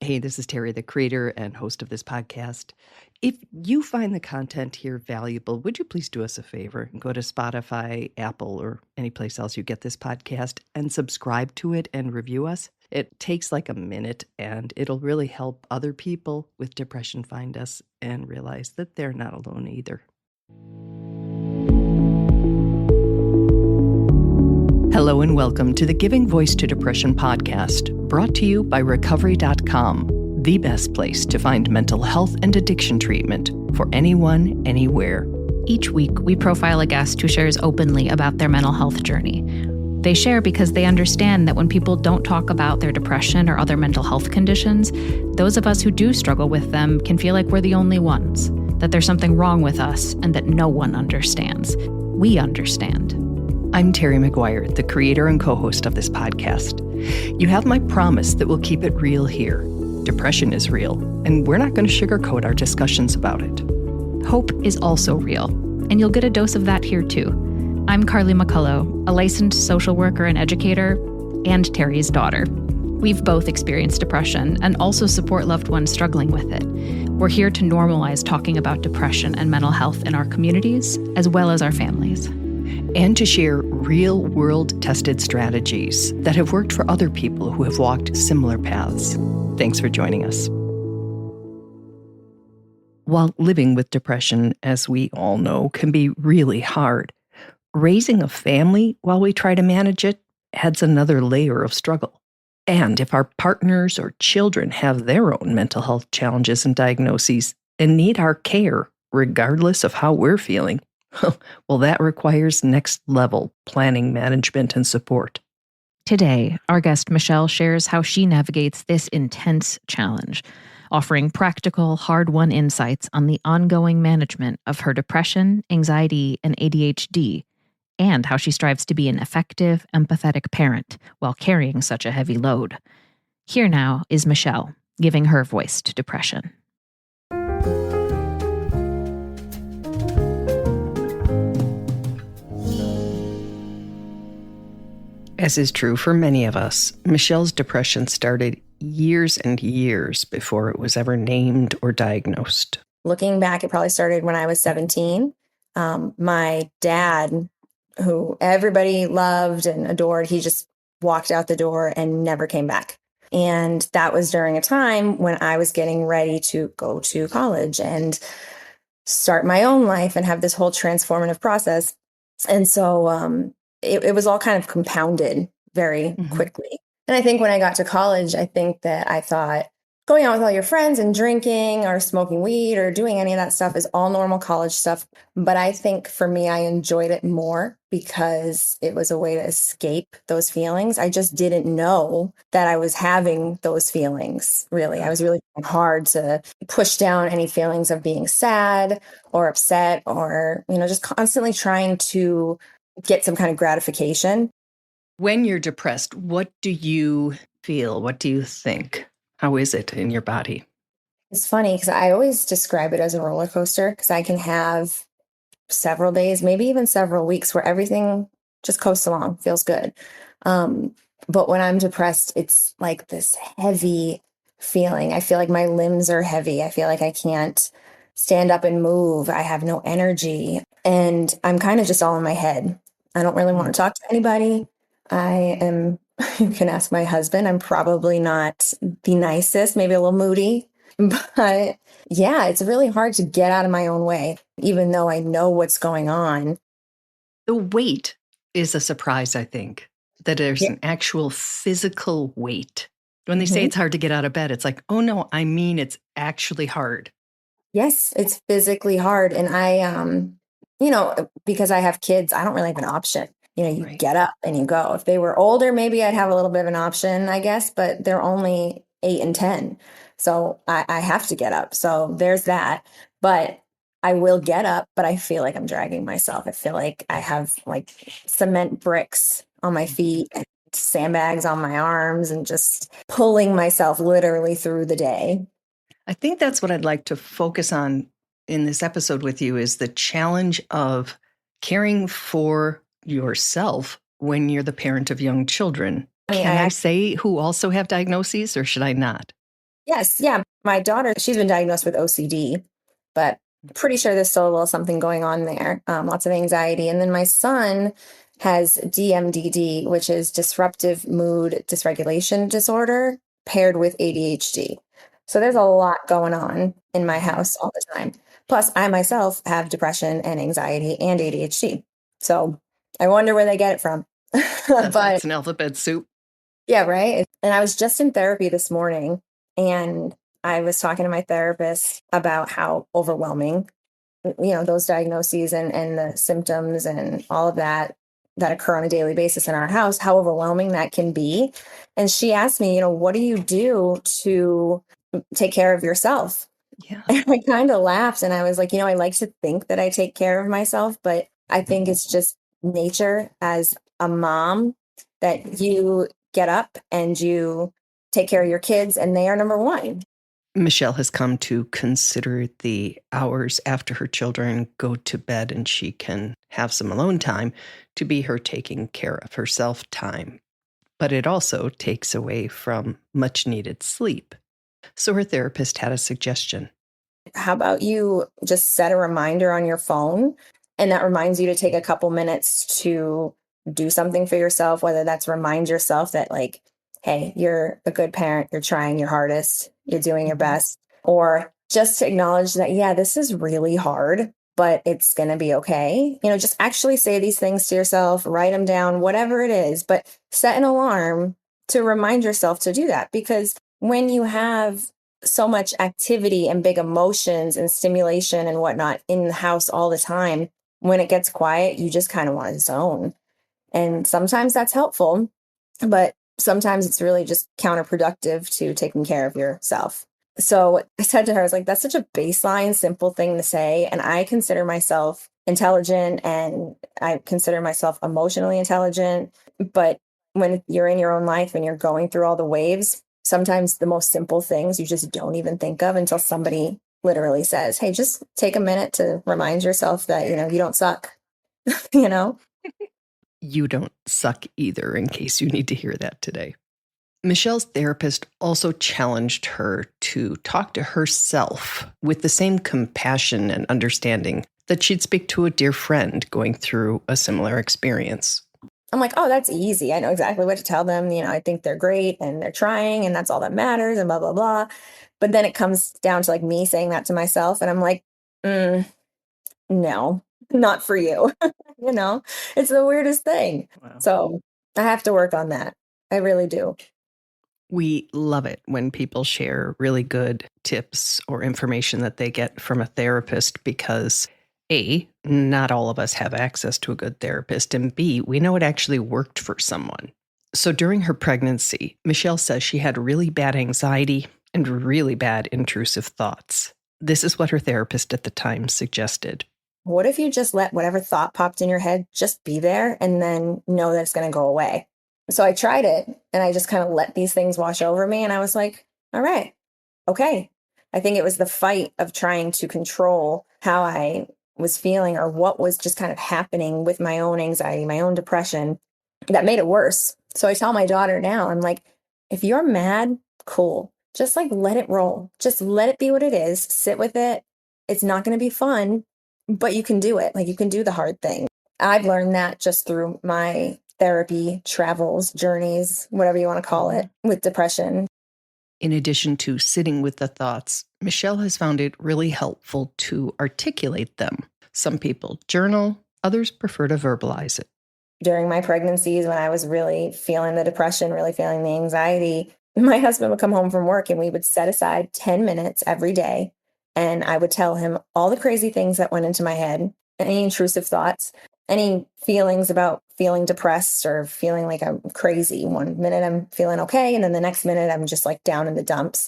Hey, this is Terry, the creator and host of this podcast. If you find the content here valuable, would you please do us a favor and go to Spotify, Apple, or any place else you get this podcast and subscribe to it and review us? It takes like a minute and it'll really help other people with depression find us and realize that they're not alone either. Hello and welcome to the Giving Voice to Depression podcast, brought to you by Recovery.com, the best place to find mental health and addiction treatment for anyone, anywhere. Each week, we profile a guest who shares openly about their mental health journey. They share because they understand that when people don't talk about their depression or other mental health conditions, those of us who do struggle with them can feel like we're the only ones, that there's something wrong with us and that no one understands. We understand. I'm Terry McGuire, the creator and co-host of this podcast. You have my promise that we'll keep it real here. Depression is real, and we're not going to sugarcoat our discussions about it. Hope is also real, and you'll get a dose of that here too. I'm Carly McCullough, a licensed social worker and educator, and Terry's daughter. We've both experienced depression and also support loved ones struggling with it. We're here to normalize talking about depression and mental health in our communities, as well as our families. And to share real-world tested strategies that have worked for other people who have walked similar paths. Thanks for joining us. While living with depression, as we all know, can be really hard, raising a family while we try to manage it adds another layer of struggle. And if our partners or children have their own mental health challenges and diagnoses and need our care, regardless of how we're feeling, well, that requires next-level planning, management, and support. Today, our guest Michelle shares how she navigates this intense challenge, offering practical, hard-won insights on the ongoing management of her depression, anxiety, and ADHD, and how she strives to be an effective, empathetic parent while carrying such a heavy load. Here now is Michelle, giving her voice to depression. As is true for many of us, Michelle's depression started years and years before it was ever named or diagnosed. Looking back, it probably started when I was 17. My dad, who everybody loved and adored, he just walked out the door and never came back. And that was during a time when I was getting ready to go to college and start my own life and have this whole transformative process. And so it was all kind of compounded very quickly. And I think when I got to college, I think that I thought going out with all your friends and drinking or smoking weed or doing any of that stuff is all normal college stuff. But I think for me, I enjoyed it more because it was a way to escape those feelings. I just didn't know that I was having those feelings, really. I was really hard to push down any feelings of being sad or upset or, just constantly trying to get some kind of gratification. When you're depressed, what do you feel? What do you think? How is it in your body? It's funny because I always describe it as a roller coaster because I can have several days, maybe even several weeks where everything just coasts along, feels good. But when I'm depressed, it's like this heavy feeling. I feel like my limbs are heavy. I feel like I can't stand up and move. I have no energy. And I'm kind of just all in my head. I don't really want to talk to anybody. You can ask my husband, I'm probably not the nicest, maybe a little moody. But yeah, it's really hard to get out of my own way, even though I know what's going on. The weight is a surprise, I think, that there's an actual physical weight. When they say it's hard to get out of bed, it's like, oh no, I mean, it's actually hard. Yes, it's physically hard. And I, because I have kids, I don't really have an option. You get up and you go. If they were older, maybe I'd have a little bit of an option, I guess, but they're only 8 and 10. So I have to get up. So there's that. But I will get up, but I feel like I'm dragging myself. I feel like I have like cement bricks on my feet and sandbags on my arms and just pulling myself literally through the day. I think that's what I'd like to focus on in this episode with you is the challenge of caring for yourself when you're the parent of young children. Can I say who also have diagnoses or should I not? Yes. Yeah. My daughter, she's been diagnosed with OCD, but pretty sure there's still a little something going on there. Lots of anxiety. And then my son has DMDD, which is disruptive mood dysregulation disorder paired with ADHD. So there's a lot going on in my house all the time. Plus, I myself have depression and anxiety and ADHD. So I wonder where they get it from. But That's an alphabet soup. yeah, right. And I was just in therapy this morning, and I was talking to my therapist about how overwhelming, those diagnoses and the symptoms and all of that occur on a daily basis in our house, how overwhelming that can be. And she asked me, what do you do to take care of yourself? Yeah. And I kind of laughed and I was like, I like to think that I take care of myself, but I think it's just nature as a mom that you get up and you take care of your kids and they are number one. Michelle has come to consider the hours after her children go to bed and she can have some alone time to be her taking care of herself time. But it also takes away from much needed sleep. So her therapist had a suggestion. How about you just set a reminder on your phone, and that reminds you to take a couple minutes to do something for yourself, whether that's remind yourself that, like, hey, you're a good parent, you're trying your hardest, you're doing your best, or just to acknowledge that, yeah, this is really hard, but it's going to be okay. Just actually say these things to yourself, write them down, whatever it is, but set an alarm to remind yourself to do that. Because when you have so much activity and big emotions and stimulation and whatnot in the house all the time, when it gets quiet, you just kind of want to zone. And sometimes that's helpful, but sometimes it's really just counterproductive to taking care of yourself. So I said to her, I was like, that's such a baseline, simple thing to say. And I consider myself intelligent and I consider myself emotionally intelligent. But when you're in your own life and you're going through all the waves, sometimes the most simple things you just don't even think of until somebody literally says, hey, just take a minute to remind yourself that, you don't suck, You don't suck either, in case you need to hear that today. Michelle's therapist also challenged her to talk to herself with the same compassion and understanding that she'd speak to a dear friend going through a similar experience. I'm like, oh, that's easy. I know exactly what to tell them. I think they're great and they're trying and that's all that matters and blah, blah, blah. But then it comes down to like me saying that to myself. And I'm like, no, not for you. It's the weirdest thing. Wow. So I have to work on that. I really do. We love it when people share really good tips or information that they get from a therapist because A, not all of us have access to a good therapist, and B, we know it actually worked for someone. So during her pregnancy, Michelle says she had really bad anxiety and really bad intrusive thoughts. This is what her therapist at the time suggested. What if you just let whatever thought popped in your head just be there and then know that it's going to go away? So I tried it and I just kind of let these things wash over me. And I was like, all right, okay. I think it was the fight of trying to control how I was feeling or what was just kind of happening with my own anxiety, my own depression that made it worse. So I tell my daughter now, I'm like, if you're mad, cool. Just like let it roll. Just let it be what it is. Sit with it. It's not going to be fun, but you can do it. Like you can do the hard thing. I've learned that just through my therapy, travels, journeys, whatever you want to call it, with depression. In addition to sitting with the thoughts, Michelle has found it really helpful to articulate them. Some people journal, others prefer to verbalize it. During my pregnancies, when I was really feeling the depression, really feeling the anxiety, my husband would come home from work and we would set aside 10 minutes every day. And I would tell him all the crazy things that went into my head, any intrusive thoughts, any feelings about feeling depressed or feeling like I'm crazy. One minute I'm feeling okay. And then the next minute I'm just like down in the dumps.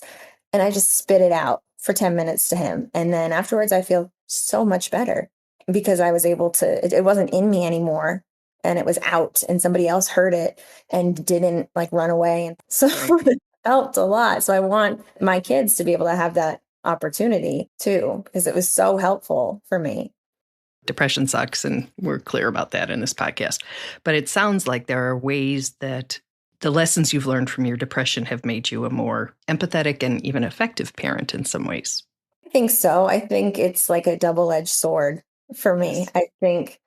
And I just spit it out for 10 minutes to him. And then afterwards I feel so much better because I was able to, it wasn't in me anymore. And it was out and somebody else heard it and didn't like run away. And so it helped a lot. So I want my kids to be able to have that opportunity too, because it was so helpful for me. Depression sucks, and we're clear about that in this podcast. But it sounds like there are ways that the lessons you've learned from your depression have made you a more empathetic and even effective parent in some ways. I think so. I think it's like a double-edged sword for me. I think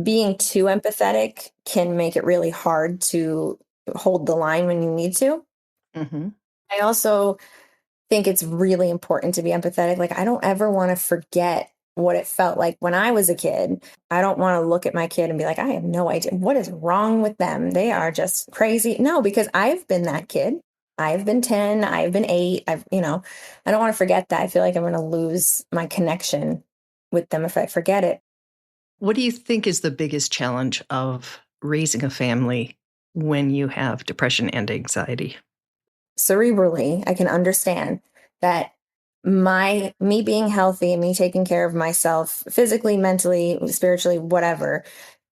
being too empathetic can make it really hard to hold the line when you need to. Mm-hmm. I also think it's really important to be empathetic. Like, I don't ever want to forget what it felt like when I was a kid. I don't want to look at my kid and be like, I have no idea what is wrong with them. They are just crazy. No, because I've been that kid. I've been 10, I've been 8. I don't want to forget that. I feel like I'm going to lose my connection with them if I forget it. What do you think is the biggest challenge of raising a family when you have depression and anxiety? Cerebrally, I can understand that me being healthy and me taking care of myself physically, mentally, spiritually, whatever,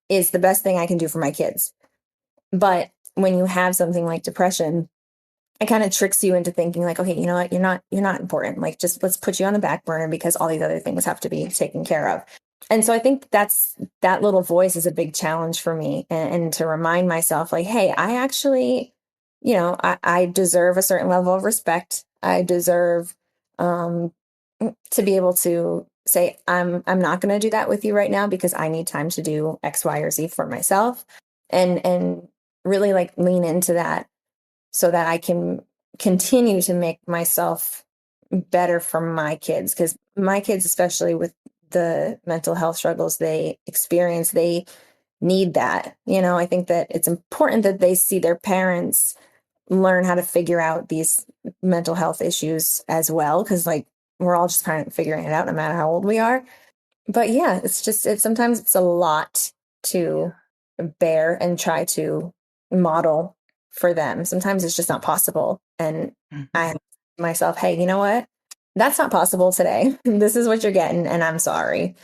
is the best thing I can do for my kids. But when you have something like depression, it kind of tricks you into thinking like, okay, you know what, you're not important. Like, just let's put you on the back burner because all these other things have to be taken care of. And so I think that little voice is a big challenge for me, and to remind myself like, hey, I actually, I deserve a certain level of respect. I deserve to be able to say, I'm not going to do that with you right now because I need time to do X, Y, or Z for myself, and really like lean into that so that I can continue to make myself better for my kids. Because my kids, especially with the mental health struggles they experience, they need that. I think that it's important that they see their parents learn how to figure out these mental health issues as well. Because like we're all just kind of figuring it out no matter how old we are. But yeah, sometimes it's a lot to bear and try to model for them. Sometimes it's just not possible. And I have myself, hey, you know what? That's not possible today. This is what you're getting, and I'm sorry.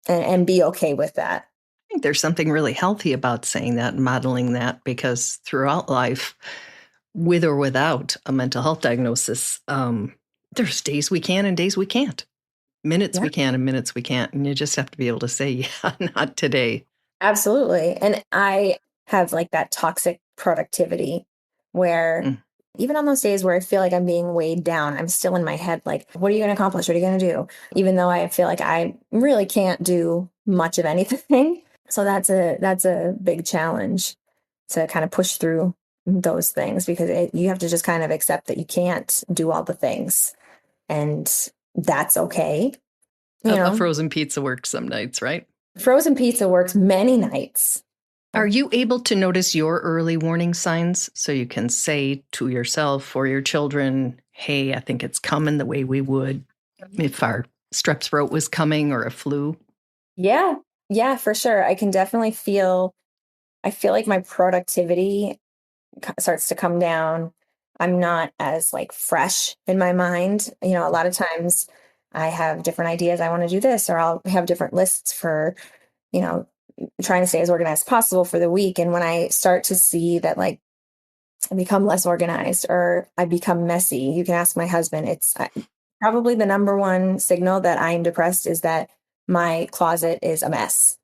And be okay with that. I think there's something really healthy about saying that and modeling that, because throughout life, with or without a mental health diagnosis, there's days we can and days we can't. Minutes we can and minutes we can't. And you just have to be able to say, yeah, not today. Absolutely. And I have like that toxic productivity where even on those days where I feel like I'm being weighed down, I'm still in my head like, what are you going to accomplish? What are you going to do? Even though I feel like I really can't do much of anything. So that's a big challenge to kind of push through those things, because you have to just kind of accept that you can't do all the things, and that's okay. A frozen pizza works some nights, right? Frozen pizza works many nights. Are you able to notice your early warning signs so you can say to yourself or your children, hey, I think it's coming, the way we would if our strep throat was coming or a flu? Yeah. Yeah, for sure. I feel like my productivity starts to come down. I'm not as like fresh in my mind. A lot of times I have different ideas. I want to do this, or I'll have different lists for, trying to stay as organized as possible for the week. And when I start to see that like I become less organized or I become messy, you can ask my husband. It's probably the number one signal that I'm depressed is that my closet is a mess.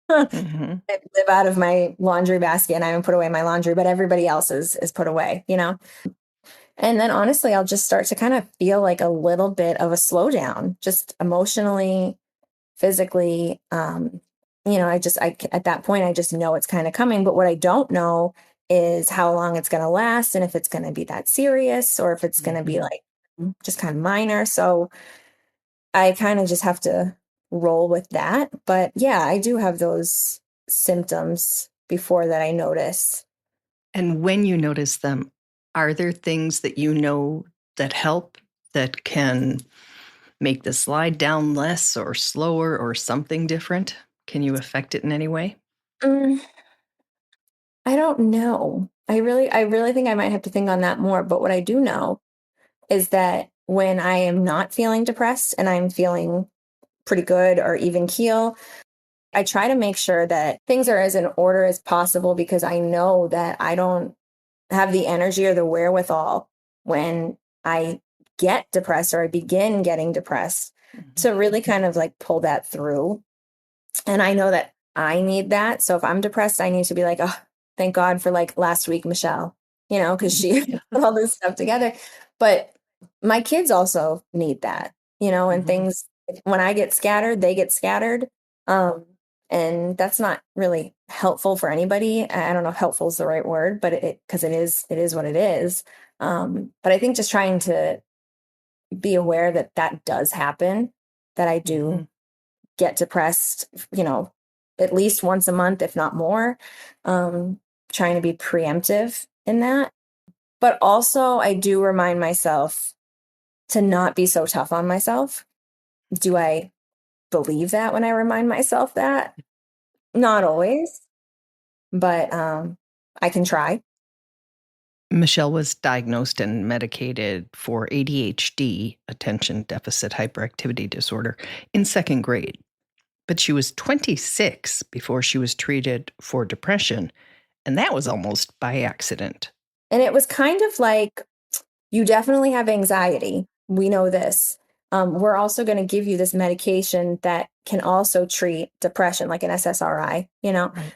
I live out of my laundry basket and I haven't put away my laundry, but everybody else is put away, And then honestly, I'll just start to kind of feel like a little bit of a slowdown, just emotionally, physically. At that point, I just know it's kind of coming. But what I don't know is how long it's going to last and if it's going to be that serious or if it's going to be like just kind of minor. So I kind of just have to roll with that. But yeah, I do have those symptoms before that I notice. And when you notice them, are there things that you know that help, that can make the slide down less or slower or something different? Can you affect it in any way? I don't know. I really think I might have to think on that more. But what I do know is that when I am not feeling depressed and I'm feeling pretty good or even keel, I try to make sure that things are as in order as possible, because I know that I don't have the energy or the wherewithal when I get depressed or I begin getting depressed to really kind of like pull that through. And I know that I need that. So if I'm depressed, I need to be like, oh, thank God for like last week, Michelle. because she put all this stuff together. But my kids also need that, and things, when I get scattered, they get scattered. And that's not really helpful for anybody. I don't know if helpful is the right word, but because it is what it is. But I think just trying to be aware that that does happen, that I do get depressed, at least once a month, if not more, trying to be preemptive in that. But also I do remind myself to not be so tough on myself. Do I believe that when I remind myself that? Not always, but I can try. Michelle was diagnosed and medicated for ADHD, attention deficit hyperactivity disorder, in second grade. But she was 26 before she was treated for depression, and that was almost by accident. And it was kind of like, you definitely have anxiety. We know this. We're also going to give you this medication that can also treat depression, like an SSRI, Right.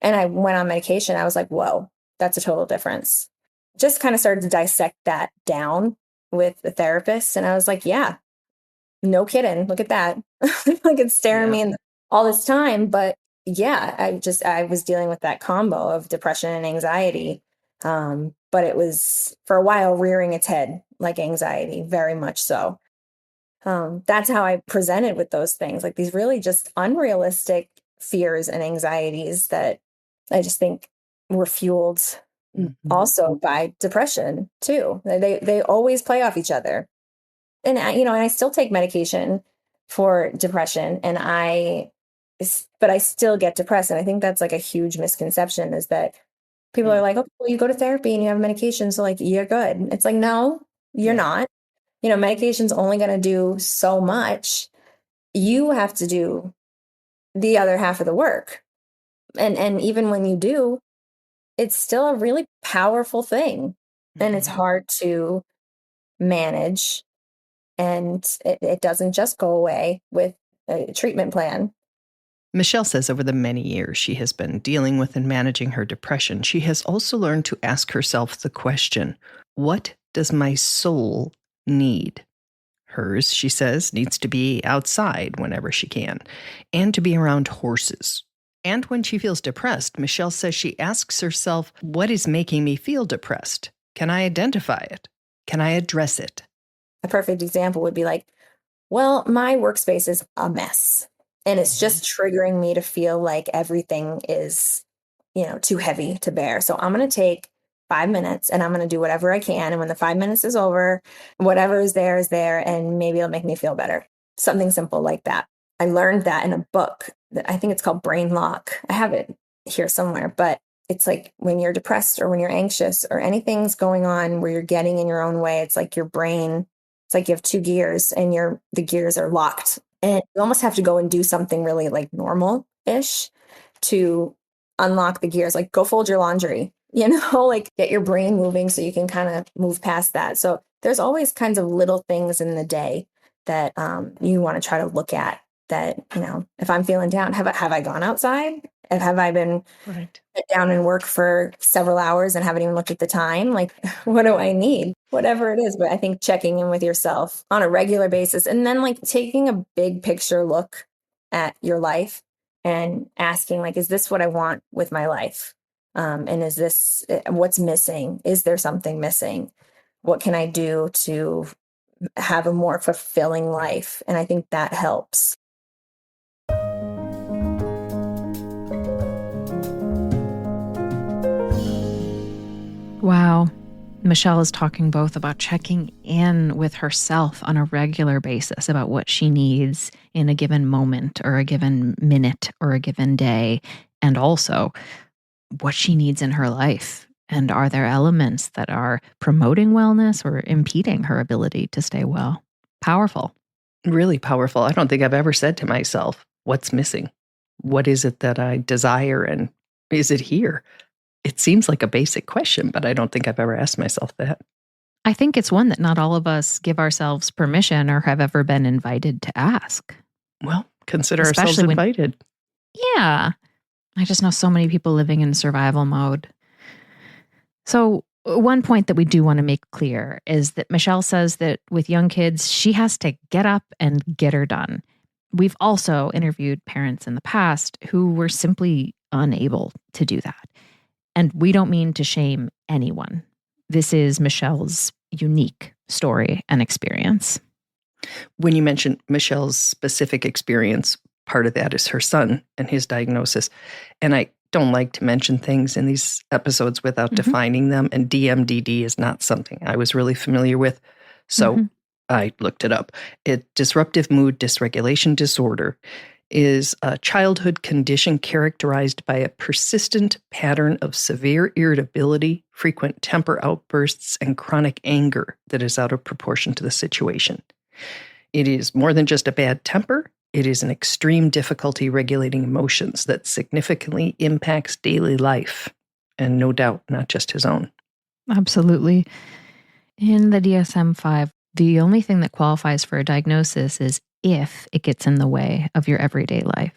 And I went on medication. I was like, whoa, that's a total difference. Just kind of started to dissect that down with the therapist. And I was like, yeah, no kidding. Look at that. Like, it's staring me in all this time. But yeah, I was dealing with that combo of depression and anxiety. But it was for a while rearing its head like anxiety, very much so. That's how I presented with those things, like these really just unrealistic fears and anxieties that I just think were fueled also by depression too. They always play off each other. And I still take medication for depression, but I still get depressed. And I think that's like a huge misconception, is that people are like, oh, well, you go to therapy and you have medication, so like you're good. It's like, no, you're not. Medication's only going to do so much. You have to do the other half of the work. And even when you do, it's still a really powerful thing. And it's hard to manage. And it doesn't just go away with a treatment plan. Michelle says over the many years she has been dealing with and managing her depression, she has also learned to ask herself the question, what does my soul need? Hers, she says, needs to be outside whenever she can, and to be around horses. And when she feels depressed, Michelle says she asks herself, what is making me feel depressed? Can I identify it? Can I address it? A perfect example would be like, well, my workspace is a mess, and it's just triggering me to feel like everything is, too heavy to bear. So I'm going to take 5 minutes and I'm going to do whatever I can. And when the 5 minutes is over, whatever is there, and maybe it'll make me feel better. Something simple like that. I learned that in a book that I think it's called Brain Lock. I have it here somewhere, but it's like when you're depressed or when you're anxious or anything's going on where you're getting in your own way, it's like your brain, it's like you have two gears and the gears are locked, and you almost have to go and do something really like normal-ish to unlock the gears, like go fold your laundry, like get your brain moving so you can kind of move past that. So there's always kinds of little things in the day that you want to try to look at that, if I'm feeling down, have I gone outside? And have I been down and work for several hours and haven't even looked at the time? Like, what do I need? Whatever it is. But I think checking in with yourself on a regular basis, and then like taking a big picture look at your life and asking, like, is this what I want with my life? And is this what's missing? Is there something missing? What can I do to have a more fulfilling life? And I think that helps. Wow. Michelle is talking both about checking in with herself on a regular basis about what she needs in a given moment or a given minute or a given day, and also what she needs in her life. And are there elements that are promoting wellness or impeding her ability to stay well? Powerful. Really powerful. I don't think I've ever said to myself, what's missing? What is it that I desire? And is it here? It seems like a basic question, but I don't think I've ever asked myself that. I think it's one that not all of us give ourselves permission or have ever been invited to ask. Well, consider ourselves invited. Yeah. I just know so many people living in survival mode. So One point that we do want to make clear is that Michelle says that with young kids, she has to get up and get her done. We've also interviewed parents in the past who were simply unable to do that. And we don't mean to shame anyone. This is Michelle's unique story and experience. When you mentioned Michelle's specific experience, part of that is her son and his diagnosis. And I don't like to mention things in these episodes without defining them. And DMDD is not something I was really familiar with. So I looked it up. Disruptive mood dysregulation disorder is a childhood condition characterized by a persistent pattern of severe irritability, frequent temper outbursts, and chronic anger that is out of proportion to the situation. It is more than just a bad temper. It is an extreme difficulty regulating emotions that significantly impacts daily life, and no doubt not just his own. Absolutely. In the DSM-5, the only thing that qualifies for a diagnosis is if it gets in the way of your everyday life.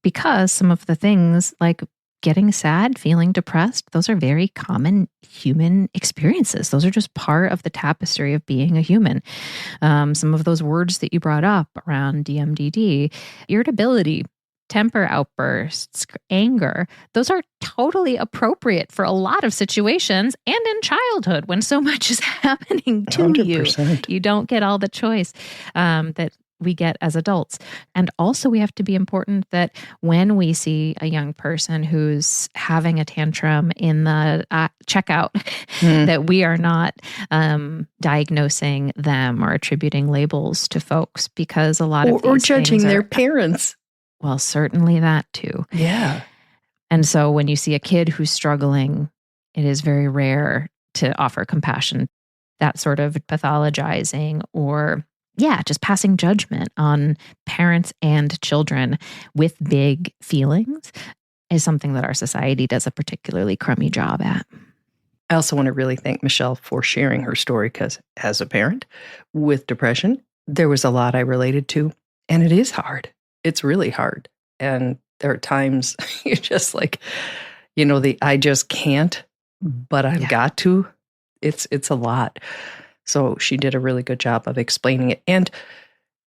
Because some of the things like getting sad, feeling depressed, those are very common human experiences. Those are just part of the tapestry of being a human. Some of those words that you brought up around DMDD, irritability, temper outbursts, anger, those are totally appropriate for a lot of situations and in childhood when so much is happening to 100%. you. You don't get all the choice that we get as adults. And also we have to be important that when we see a young person who's having a tantrum in the checkout, that we are not diagnosing them or attributing labels to folks, because a lot of these or judging things their parents. Well, certainly that too. Yeah. And so when you see a kid who's struggling, it is very rare to offer compassion. That sort of pathologizing or just passing judgment on parents and children with big feelings is something that our society does a particularly crummy job at. I also want to really thank Michelle for sharing her story, because as a parent with depression, there was a lot I related to, and it is hard. It's really hard. And there are times you're just like, I just can't, but I've got to. It's a lot. So she did a really good job of explaining it and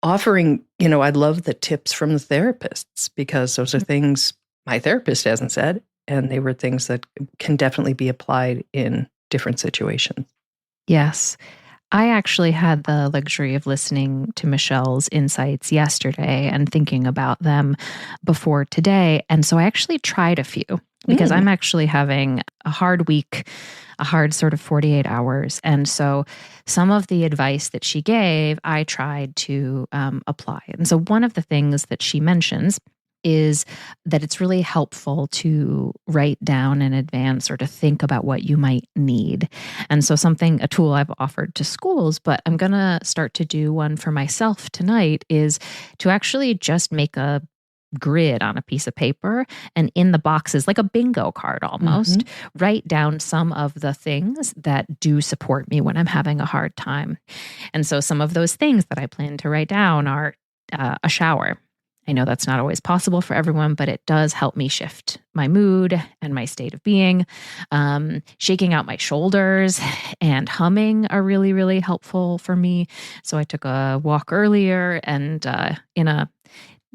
offering, I love the tips from the therapists, because those are things my therapist hasn't said. And they were things that can definitely be applied in different situations. Yes. I actually had the luxury of listening to Michelle's insights yesterday and thinking about them before today. And so I actually tried a few, because I'm actually having a hard week, a hard sort of 48 hours. And so some of the advice that she gave, I tried to apply. And so one of the things that she mentions is that it's really helpful to write down in advance or to think about what you might need. And so a tool I've offered to schools, but I'm going to start to do one for myself tonight, is to actually just make a grid on a piece of paper, and in the boxes, like a bingo card almost, write down some of the things that do support me when I'm having a hard time. And so some of those things that I plan to write down are a shower. I know that's not always possible for everyone, but it does help me shift my mood and my state of being. Shaking out my shoulders and humming are really, really helpful for me. So I took a walk earlier and in a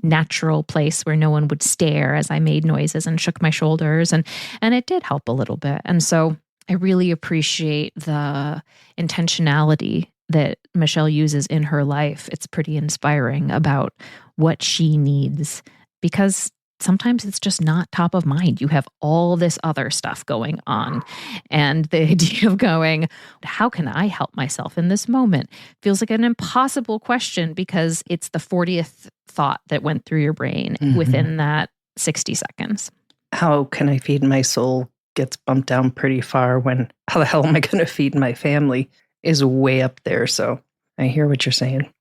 natural place where no one would stare as I made noises and shook my shoulders. And it did help a little bit. And so I really appreciate the intentionality that Michelle uses in her life. It's pretty inspiring about what she needs, because sometimes it's just not top of mind. You have all this other stuff going on. And the idea of going, how can I help myself in this moment, feels like an impossible question, because it's the 40th thought that went through your brain within that 60 seconds. How can I feed my soul gets bumped down pretty far, when how the hell am I going to feed my family is way up there. So I hear what you're saying.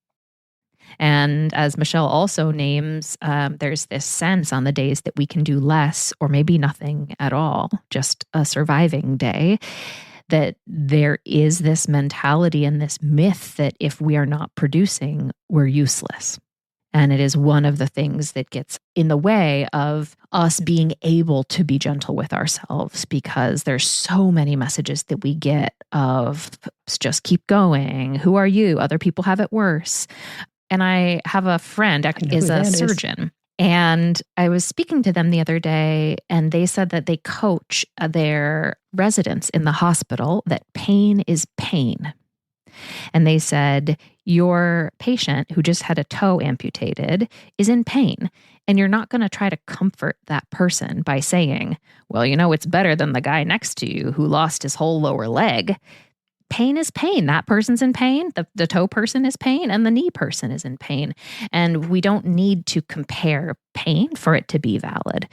And as Michelle also names, there's this sense on the days that we can do less or maybe nothing at all, just a surviving day, that there is this mentality and this myth that if we are not producing, we're useless. And it is one of the things that gets in the way of us being able to be gentle with ourselves, because there's so many messages that we get of just keep going. Who are you? Other people have it worse. And I have a friend is a surgeon. And I was speaking to them the other day, and they said that they coach their residents in the hospital that pain is pain. And they said, your patient who just had a toe amputated is in pain. And you're not going to try to comfort that person by saying, well, it's better than the guy next to you who lost his whole lower leg. Pain is pain. That person's in pain. The toe person is pain, and the knee person is in pain. And we don't need to compare pain for it to be valid.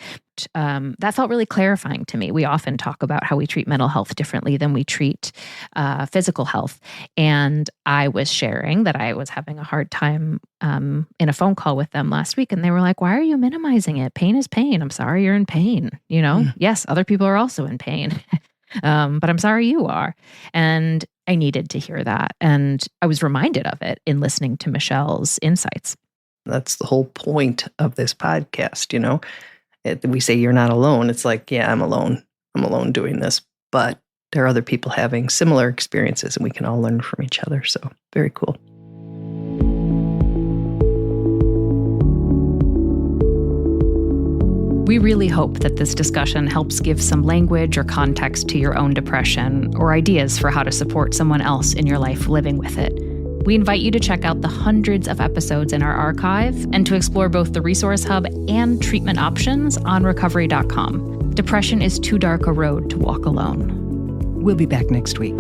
That felt really clarifying to me. We often talk about how we treat mental health differently than we treat physical health. And I was sharing that I was having a hard time in a phone call with them last week. And they were like, why are you minimizing it? Pain is pain. I'm sorry you're in pain. Yes, other people are also in pain. But I'm sorry you are. And I needed to hear that. And I was reminded of it in listening to Michelle's insights. That's the whole point of this podcast, We say you're not alone. It's like, yeah, I'm alone. I'm alone doing this. But there are other people having similar experiences, and we can all learn from each other. So very cool. We really hope that this discussion helps give some language or context to your own depression, or ideas for how to support someone else in your life living with it. We invite you to check out the hundreds of episodes in our archive and to explore both the Resource Hub and treatment options on recovery.com. Depression is too dark a road to walk alone. We'll be back next week.